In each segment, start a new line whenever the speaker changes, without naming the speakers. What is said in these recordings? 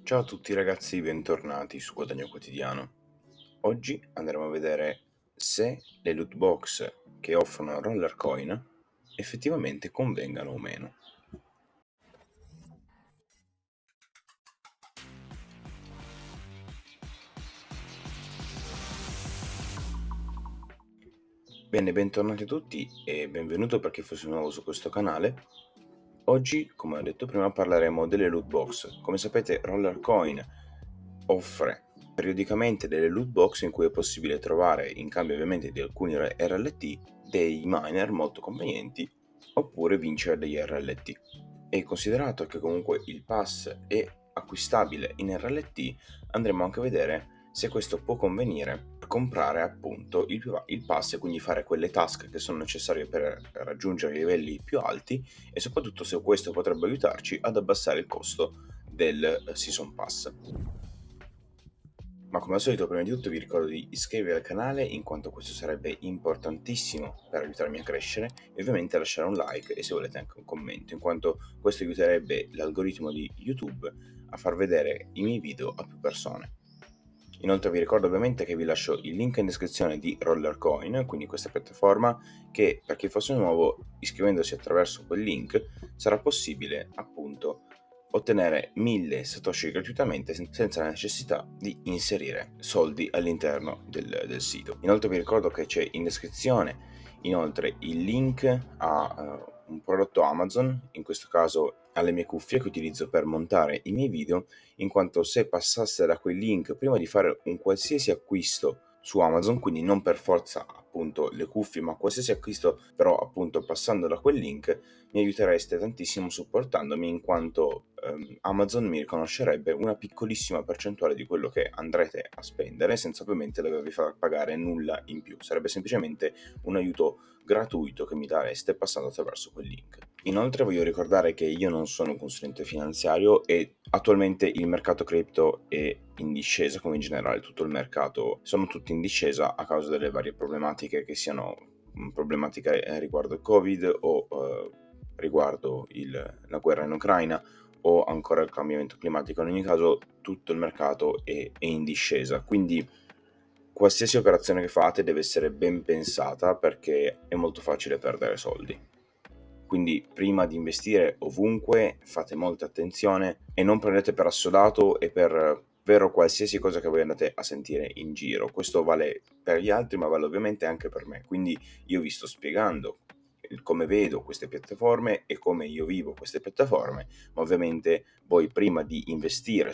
Ciao a tutti ragazzi, bentornati su Guadagno Quotidiano. Oggi andremo a vedere se le loot box che offrono Roller Coin effettivamente convengano o meno. Bene, bentornati a tutti e benvenuto per chi fosse nuovo su questo canale. Oggi, come ho detto prima, parleremo delle loot box. Come sapete, Roller Coin offre periodicamente delle loot box in cui è possibile trovare, in cambio ovviamente di alcuni RLT, dei miner molto convenienti oppure vincere degli RLT. E considerato che comunque il pass è acquistabile in RLT, andremo anche a vedere se questo può convenire per comprare appunto il pass e quindi fare quelle task che sono necessarie per raggiungere i livelli più alti e soprattutto se questo potrebbe aiutarci ad abbassare il costo del Season Pass. Ma come al solito, prima di tutto vi ricordo di iscrivervi al canale in quanto questo sarebbe importantissimo per aiutarmi a crescere e ovviamente lasciare un like e se volete anche un commento, in quanto questo aiuterebbe l'algoritmo di YouTube a far vedere i miei video a più persone. Inoltre vi ricordo ovviamente che vi lascio il link in descrizione di Rollercoin, quindi questa piattaforma che per chi fosse nuovo iscrivendosi attraverso quel link sarà possibile appunto ottenere 1000 satoshi gratuitamente senza la necessità di inserire soldi all'interno del sito. Inoltre vi ricordo che c'è in descrizione inoltre il link a un prodotto Amazon, in questo caso alle mie cuffie che utilizzo per montare i miei video, in quanto se passasse da quel link prima di fare un qualsiasi acquisto su Amazon, quindi non per forza appunto le cuffie, ma qualsiasi acquisto però appunto passando da quel link, mi aiutereste tantissimo supportandomi in quanto Amazon mi riconoscerebbe una piccolissima percentuale di quello che andrete a spendere senza ovviamente dovervi far pagare nulla in più, sarebbe semplicemente un aiuto gratuito che mi dareste passando attraverso quel link. Inoltre voglio ricordare che io non sono un consulente finanziario e attualmente il mercato cripto è in discesa, come in generale tutto il mercato, sono tutti in discesa a causa delle varie problematiche che siano problematiche riguardo il Covid o riguardo la guerra in Ucraina o ancora il cambiamento climatico. In ogni caso tutto il mercato è in discesa, quindi qualsiasi operazione che fate deve essere ben pensata perché è molto facile perdere soldi. Quindi prima di investire ovunque fate molta attenzione e non prendete per assodato e per vero qualsiasi cosa che voi andate a sentire in giro. Questo vale per gli altri ma vale ovviamente anche per me. Quindi io vi sto spiegando come vedo queste piattaforme e come io vivo queste piattaforme, ma ovviamente voi prima di investire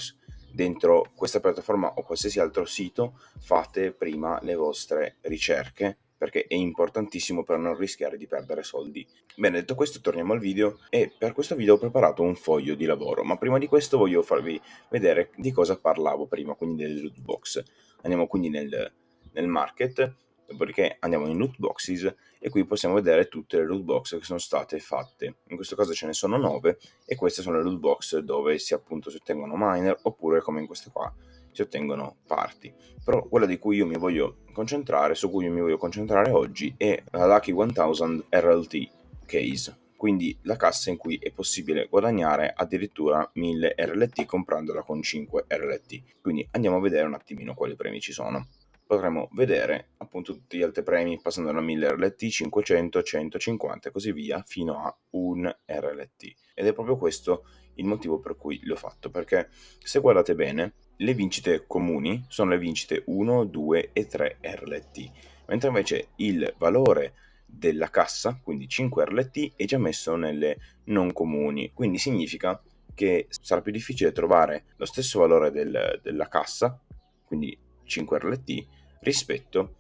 dentro questa piattaforma o qualsiasi altro sito fate prima le vostre ricerche perché è importantissimo per non rischiare di perdere soldi. Bene, detto questo torniamo al video e per questo video ho preparato un foglio di lavoro, ma prima di questo voglio farvi vedere di cosa parlavo prima, quindi delle loot box. Andiamo quindi nel market, dopodiché andiamo in loot boxes e qui possiamo vedere tutte le loot box che sono state fatte. In questo caso ce ne sono 9 e queste sono le loot box dove si appunto si ottengono miner oppure come in questa qua si ottengono parti. Però quella di cui io mi voglio concentrare, su cui io mi voglio concentrare oggi è la Lucky 1000 RLT case, quindi la cassa in cui è possibile guadagnare addirittura 1000 RLT comprandola con 5 RLT. Quindi andiamo a vedere un attimino quali premi ci sono. Potremo vedere appunto tutti gli altri premi passando da 1000 RLT, 500, 150 e così via fino a un RLT. Ed è proprio questo il motivo per cui l'ho fatto, perché se guardate bene le vincite comuni sono le vincite 1, 2 e 3 RLT, mentre invece il valore della cassa, quindi 5 RLT, è già messo nelle non comuni, quindi significa che sarà più difficile trovare lo stesso valore della cassa, quindi 5 RLT, rispetto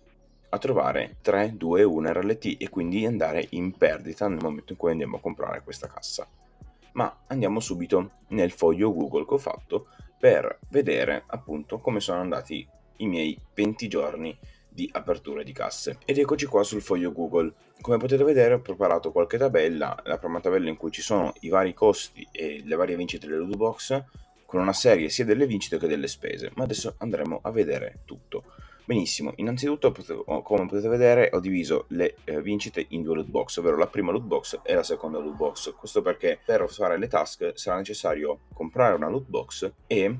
a trovare 3, 2, 1 RLT e quindi andare in perdita nel momento in cui andiamo a comprare questa cassa. Ma andiamo subito nel foglio Google che ho fatto per vedere appunto come sono andati i miei 20 giorni di apertura di casse. Ed eccoci qua sul foglio Google. Come potete vedere ho preparato qualche tabella, la prima tabella in cui ci sono i vari costi e le varie vincite delle loot box con una serie sia delle vincite che delle spese, ma adesso andremo a vedere tutto. Benissimo, innanzitutto come potete vedere ho diviso le vincite in due loot box, ovvero la prima loot box e la seconda loot box. Questo perché per fare le task sarà necessario comprare una loot box e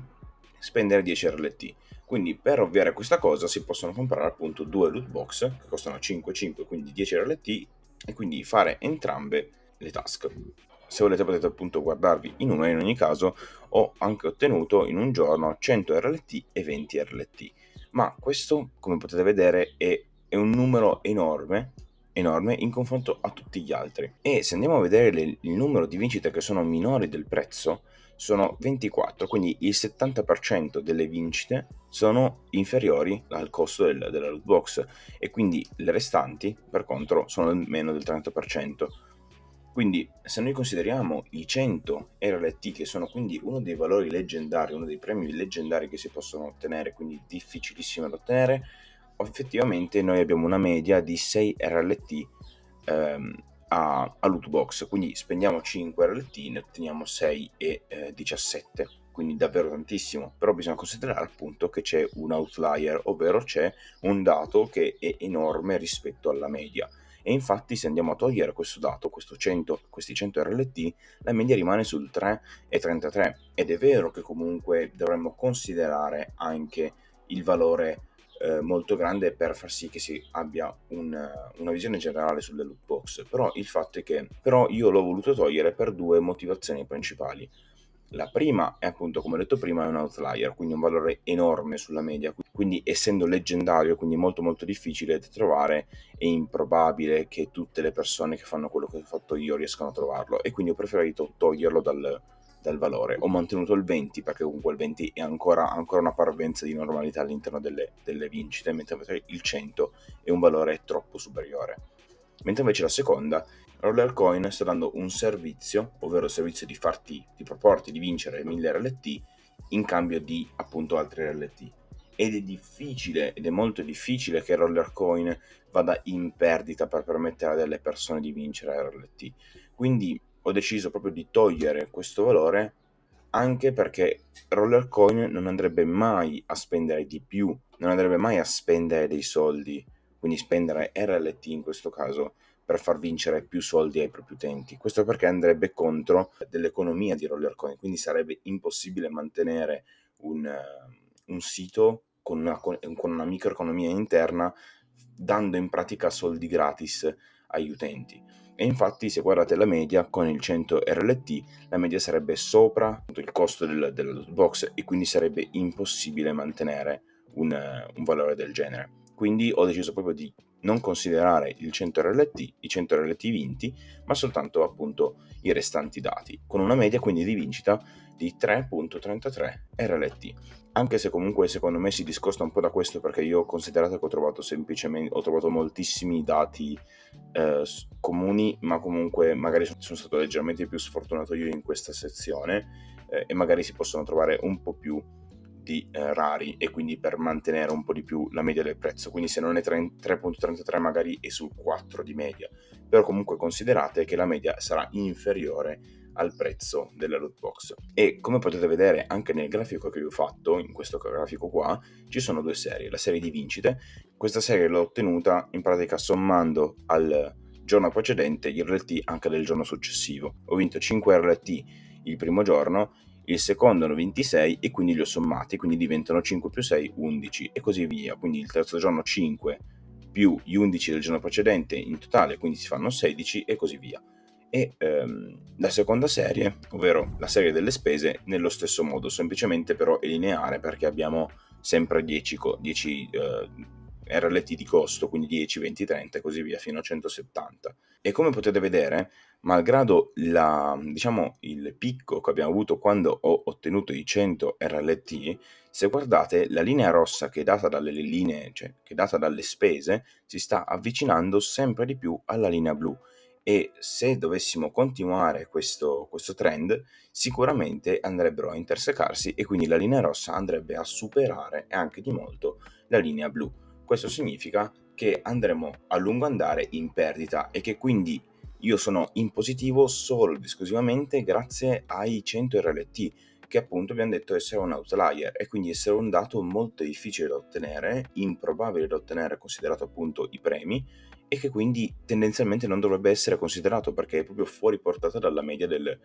spendere 10 RLT. Quindi per ovviare questa cosa si possono comprare appunto due loot box che costano 5, 5, quindi 10 RLT, e quindi fare entrambe le task. Se volete potete appunto guardarvi i numeri. In ogni caso ho anche ottenuto in un giorno 100 RLT e 20 RLT, ma questo, come potete vedere, è un numero enorme in confronto a tutti gli altri. E se andiamo a vedere il numero di vincite che sono minori del prezzo, sono 24, quindi il 70% delle vincite sono inferiori al costo della loot box, e quindi le restanti per contro sono meno del 30%. Quindi se noi consideriamo i 100 RLT, che sono quindi uno dei valori leggendari, uno dei premi leggendari che si possono ottenere, quindi difficilissimo da ottenere, effettivamente noi abbiamo una media di 6 RLT a loot box, quindi spendiamo 5 RLT, ne otteniamo 6 e 17, quindi davvero tantissimo. Però bisogna considerare appunto che c'è un outlier, ovvero c'è un dato che è enorme rispetto alla media. E infatti se andiamo a togliere questo dato, questi 100 RLT, la media rimane sul 3,33, ed è vero che comunque dovremmo considerare anche il valore molto grande per far sì che si abbia una visione generale sulle loot box. Però il fatto è che io l'ho voluto togliere per due motivazioni principali. La prima è appunto, come ho detto prima, è un outlier, quindi un valore enorme sulla media, quindi essendo leggendario, quindi molto molto difficile da trovare, è improbabile che tutte le persone che fanno quello che ho fatto io riescano a trovarlo, e quindi ho preferito toglierlo dal valore. Ho mantenuto il 20 perché comunque il 20 è ancora una parvenza di normalità all'interno delle vincite, mentre il 100 è un valore troppo superiore. Mentre invece la seconda, Rollercoin sta dando un servizio, ovvero il servizio di proporti di vincere 1000 RLT in cambio di appunto altri RLT. Ed è molto difficile che Rollercoin vada in perdita per permettere a delle persone di vincere RLT. Quindi ho deciso proprio di togliere questo valore, anche perché Rollercoin non andrebbe mai a spendere di più, non andrebbe mai a spendere dei soldi, quindi spendere RLT in questo caso, per far vincere più soldi ai propri utenti. Questo perché andrebbe contro dell'economia di Rollercoin, quindi sarebbe impossibile mantenere un sito con una microeconomia interna, dando in pratica soldi gratis agli utenti. E infatti se guardate la media con il 100 RLT, la media sarebbe sopra il costo della loot box, e quindi sarebbe impossibile mantenere un valore del genere. Quindi ho deciso proprio di non considerare il 100 RLT, i 100 RLT vinti, ma soltanto appunto i restanti dati, con una media quindi di vincita di 3,33 RLT. Anche se comunque secondo me si discosta un po' da questo, perché io ho considerato che ho trovato moltissimi dati comuni, ma comunque magari sono stato leggermente più sfortunato io in questa sezione, e magari si possono trovare un po' più di rari, e quindi per mantenere un po' di più la media del prezzo, quindi se non è 3,33 magari è sul 4 di media, però comunque considerate che la media sarà inferiore al prezzo della loot box. E come potete vedere anche nel grafico che vi ho fatto, in questo grafico qua, ci sono due serie: la serie di vincite. Questa serie l'ho ottenuta in pratica sommando al giorno precedente gli RLT anche del giorno successivo. Ho vinto 5 RLT il primo giorno, il secondo ne ho 26, e quindi li ho sommati, quindi diventano 5 più 6, 11, e così via. Quindi il terzo giorno 5 più gli 11 del giorno precedente in totale, quindi si fanno 16, e così via. E la seconda serie, ovvero la serie delle spese, nello stesso modo, semplicemente però è lineare, perché abbiamo sempre 10 RLT di costo, quindi 10, 20, 30 e così via fino a 170. E come potete vedere, malgrado diciamo, il picco che abbiamo avuto quando ho ottenuto i 100 RLT, se guardate la linea rossa che è data dalle linee, cioè che è data dalle spese, si sta avvicinando sempre di più alla linea blu. E se dovessimo continuare questo trend, sicuramente andrebbero a intersecarsi, e quindi la linea rossa andrebbe a superare, e anche di molto, la linea blu. Questo significa che andremo a lungo andare in perdita, e che quindi io sono in positivo solo ed esclusivamente grazie ai 100 RLT, che appunto abbiamo detto essere un outlier, e quindi essere un dato molto difficile da ottenere, improbabile da ottenere considerato appunto i premi, e che quindi tendenzialmente non dovrebbe essere considerato perché è proprio fuori portata dalla media delle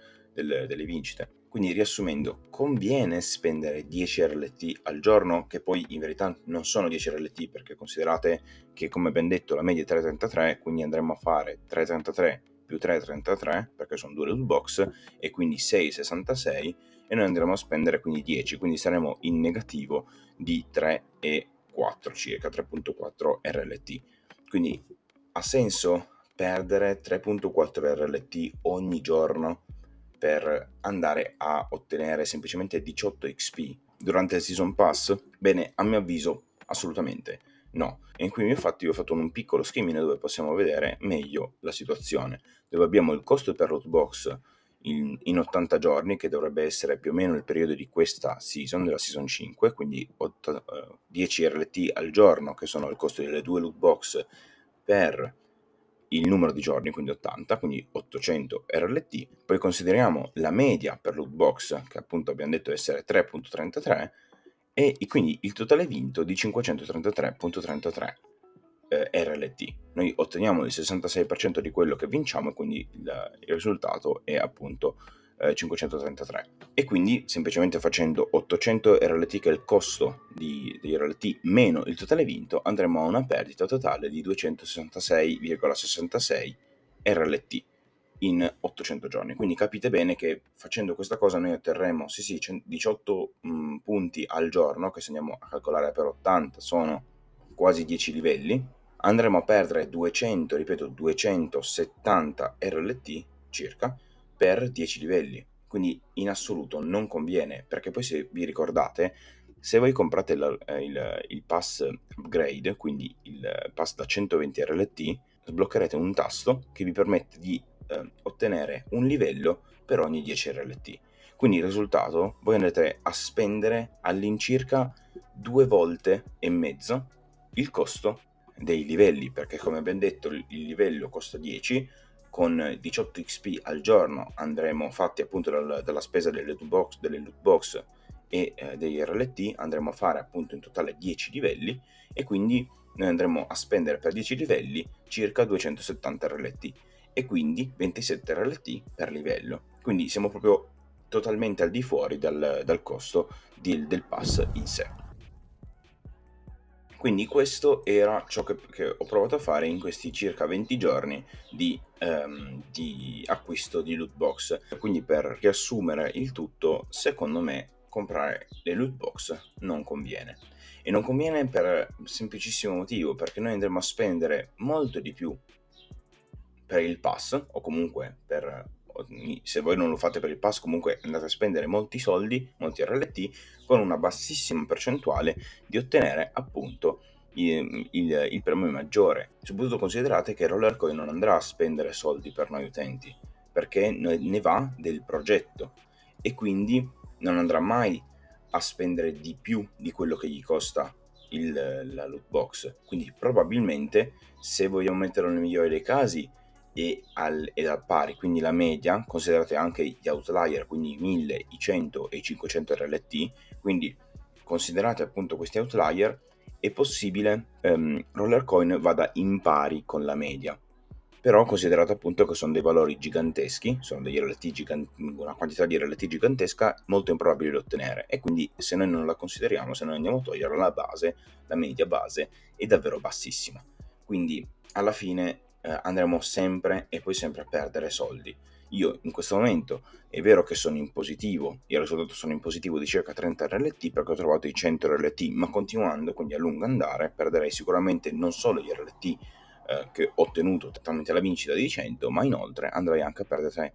vincite. Quindi riassumendo, conviene spendere 10 RLT al giorno, che poi in verità non sono 10 RLT, perché considerate che, come ben detto, la media è 3,33, quindi andremo a fare 3,33 più 3,33 perché sono due loot box, e quindi 6,66, e noi andremo a spendere quindi 10, quindi saremo in negativo di 3,4 circa, 3,4 RLT. Quindi ha senso perdere 3,4 RLT ogni giorno per andare a ottenere semplicemente 18 XP durante il Season Pass? Bene, a mio avviso assolutamente no. E qui infatti ho fatto un piccolo schemino dove possiamo vedere meglio la situazione, dove abbiamo il costo per loot box in 80 giorni, che dovrebbe essere più o meno il periodo di questa season, della season 5, quindi 10 RLT al giorno, che sono il costo delle due loot box per il numero di giorni, quindi 80, quindi 800 RLT. Poi consideriamo la media per loot box, che appunto abbiamo detto essere 3,33, e quindi il totale vinto di 533,33 RLT. Noi otteniamo il 66% di quello che vinciamo, e quindi il risultato è appunto 533. E quindi semplicemente facendo 800 RLT, che è il costo degli RLT meno il totale vinto, andremo a una perdita totale di 266,66 RLT in 800 giorni. Quindi capite bene che facendo questa cosa noi otterremo 18 punti al giorno, che se andiamo a calcolare per 80 sono quasi 10 livelli. Andremo a perdere 200, ripeto, 270 RLT circa per 10 livelli. Quindi in assoluto non conviene, perché poi, se vi ricordate, se voi comprate il pass upgrade, quindi il pass da 120 RLT, sbloccherete un tasto che vi permette di ottenere un livello per ogni 10 RLT. Quindi il risultato, voi andrete a spendere all'incirca 2 volte e mezzo il costo dei livelli, perché come abbiamo detto il livello costa 10, con 18 XP al giorno andremo fatti appunto dalla spesa delle loot box e degli RLT, andremo a fare appunto in totale 10 livelli, e quindi noi andremo a spendere per 10 livelli circa 270 RLT, e quindi 27 RLT per livello. Quindi siamo proprio totalmente al di fuori dal costo del pass in sé. Quindi questo era ciò che ho provato a fare in questi circa 20 giorni di acquisto di loot box. Quindi, per riassumere il tutto, secondo me comprare le loot box non conviene. E non conviene per un semplicissimo motivo, perché noi andremo a spendere molto di più per il pass, o comunque se voi non lo fate per il pass, comunque andate a spendere molti soldi, molti RLT, con una bassissima percentuale di ottenere appunto il premio maggiore. Soprattutto considerate che Rollercoin non andrà a spendere soldi per noi utenti, perché ne va del progetto, e quindi non andrà mai a spendere di più di quello che gli costa la loot box. Quindi probabilmente, se vogliamo metterlo nel migliore dei casi, ed al pari, quindi la media, considerate anche gli outlier, quindi i 1000, i 100 e i 500 RLT, quindi considerate appunto questi outlier, è possibile Rollercoin vada in pari con la media. Però considerato appunto che sono dei valori giganteschi, sono degli una quantità di RLT gigantesca, molto improbabile da ottenere, e quindi se noi non la consideriamo, se noi andiamo a togliere la base, la media base è davvero bassissima. Quindi alla fine andremo sempre e poi sempre a perdere soldi. Io in questo momento è vero che sono in positivo, il risultato sono in positivo di circa 30 RLT, perché ho trovato i 100 RLT, ma continuando, quindi a lungo andare, perderei sicuramente non solo gli RLT che ho ottenuto tramite la vincita di 100, ma inoltre andrei anche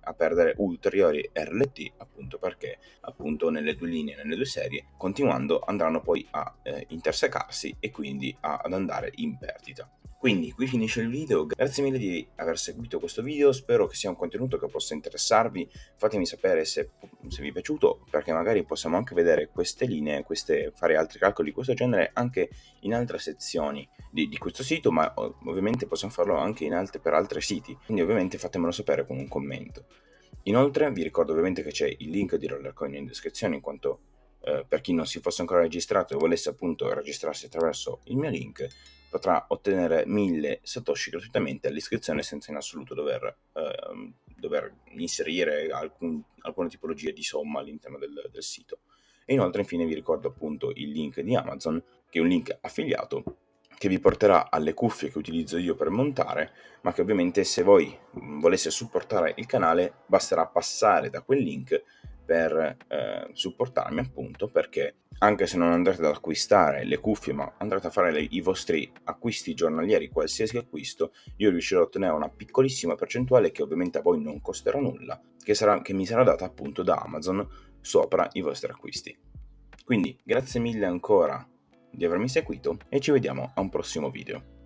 a perdere ulteriori RLT, appunto perché appunto nelle due linee, nelle due serie, continuando andranno poi a intersecarsi, e quindi ad andare in perdita. Quindi qui finisce il video, grazie mille di aver seguito questo video, spero che sia un contenuto che possa interessarvi, fatemi sapere se vi è piaciuto, perché magari possiamo anche vedere queste linee, fare altri calcoli di questo genere anche in altre sezioni di questo sito, ma ovviamente possiamo farlo anche per altri siti, quindi ovviamente fatemelo sapere con un commento. Inoltre vi ricordo ovviamente che c'è il link di Rollercoin in descrizione, in quanto per chi non si fosse ancora registrato e volesse appunto registrarsi attraverso il mio link, potrà ottenere 1000 satoshi gratuitamente all'iscrizione senza in assoluto dover inserire alcuna tipologia di somma all'interno del sito. E inoltre, infine, vi ricordo appunto il link di Amazon, che è un link affiliato che vi porterà alle cuffie che utilizzo io per montare, ma che ovviamente, se voi voleste supportare il canale, basterà passare da quel link per supportarmi, appunto, perché anche se non andrete ad acquistare le cuffie, ma andrete a fare i vostri acquisti giornalieri, qualsiasi acquisto, io riuscirò a ottenere una piccolissima percentuale che ovviamente a voi non costerà nulla, che mi sarà data appunto da Amazon sopra i vostri acquisti. Quindi grazie mille ancora di avermi seguito e ci vediamo a un prossimo video.